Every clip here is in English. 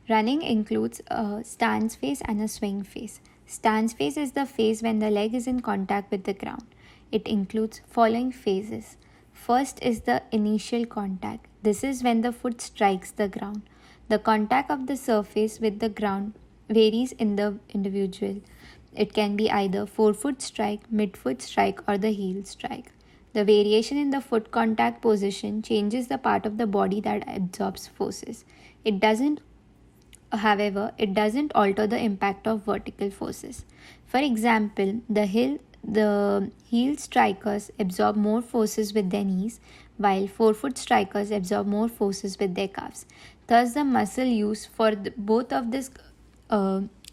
Running includes a stance phase and a swing phase. Stance phase is the phase when the leg is in contact with the ground. It includes following phases. First is the initial contact. This is when the foot strikes the ground. The contact of the surface with the ground varies in the individual. It can be either forefoot strike, midfoot strike, or the heel strike. The variation in the foot contact position changes the part of the body that absorbs forces. However, it doesn't alter the impact of vertical forces. For example, the heel strikers absorb more forces with their knees, while forefoot strikers absorb more forces with their calves. Thus, the muscle use for both of these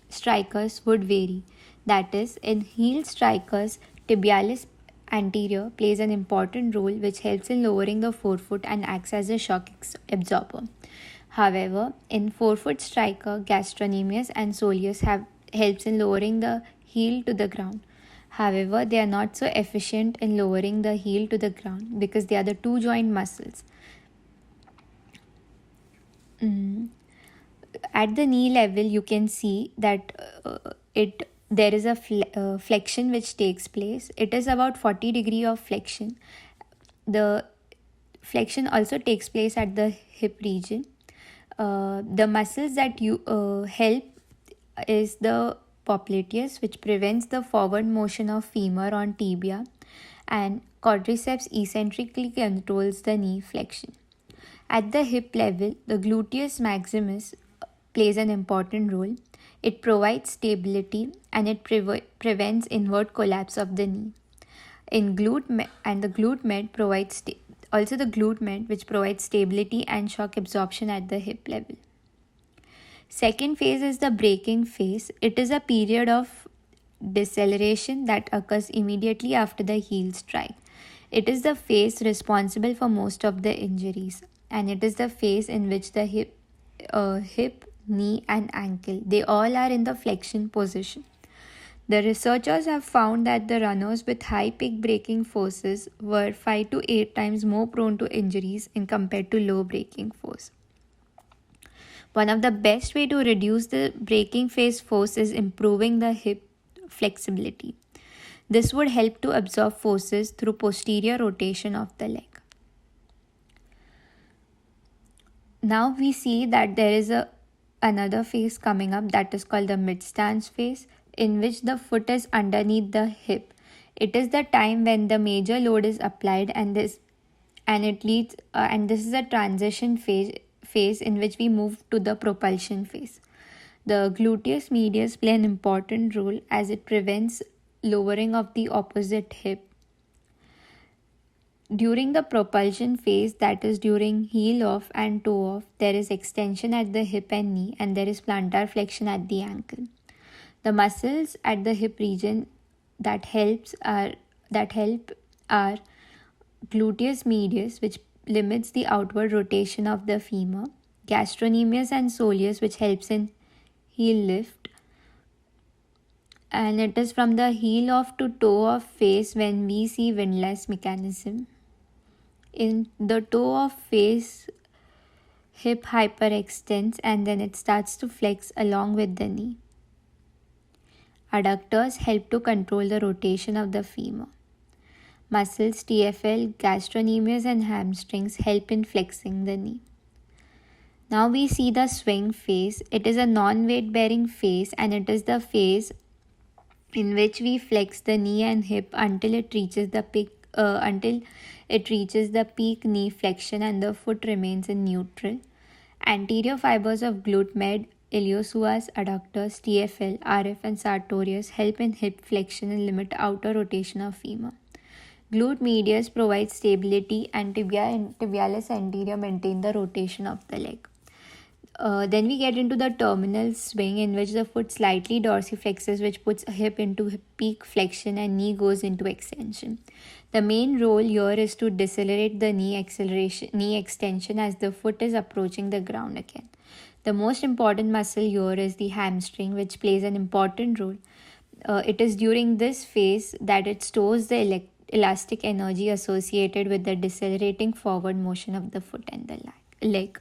strikers would vary. That is, in heel strikers, tibialis anterior plays an important role which helps in lowering the forefoot and acts as a shock absorber. However, in forefoot striker, gastrocnemius and soleus helps in lowering the heel to the ground. However, they are not so efficient in lowering the heel to the ground because they are the two joint muscles. At the knee level, you can see that there is a flexion which takes place. It is about 40 degree of flexion. The flexion also takes place at the hip region. The muscles that help is the popliteus, which prevents the forward motion of femur on tibia, and quadriceps eccentrically controls the knee flexion. At the hip level, the gluteus maximus plays an important role. It provides stability and it prevents inward collapse of the knee. The glute med provides also the glute med, which provides stability and shock absorption at the hip level. Second phase is the braking phase. It is a period of deceleration that occurs immediately after the heel strike. It is the phase responsible for most of the injuries, and it is the phase in which the hip, knee, and ankle, they all are in the flexion position. The researchers have found that the runners with high peak braking forces were 5 to 8 times more prone to injuries in compared to low braking force. One of the best way to reduce the braking phase force is improving the hip flexibility. This would help to absorb forces through posterior rotation of the leg. Now we see that there is another phase coming up that is called the midstance phase, in which the foot is underneath the hip. It is the time when the major load is applied, and this is a transition phase in which we move to the propulsion phase. The gluteus medius play an important role as it prevents lowering of the opposite hip. During the propulsion phase, that is during heel off and toe off, there is extension at the hip and knee, and there is plantar flexion at the ankle. The muscles at the hip region that help are gluteus medius, which limits the outward rotation of the femur, gastrocnemius and soleus, which helps in heel lift, and it is from the heel off to toe off phase when we see windlass mechanism. In the toe off phase, hip hyperextends and then it starts to flex along with the knee. Adductors help to control the rotation of the femur. Muscles TFL, gastrocnemius and hamstrings help in flexing the knee. Now we see the swing phase. It is a non-weight bearing phase, and it is the phase in which we flex the knee and hip until it reaches the peak knee flexion and the foot remains in neutral. Anterior fibers of glute med, iliopsoas, adductors, TFL, RF and sartorius help in hip flexion and limit outer rotation of femur. Glute medius provides stability, and tibialis anterior maintain the rotation of the leg. Then we get into the terminal swing, in which the foot slightly dorsiflexes, which puts hip into peak flexion and knee goes into extension. The main role here is to decelerate the knee extension as the foot is approaching the ground again. The most important muscle here is the hamstring, which plays an important role. It is during this phase that it stores the elastic energy associated with the decelerating forward motion of the foot and the leg.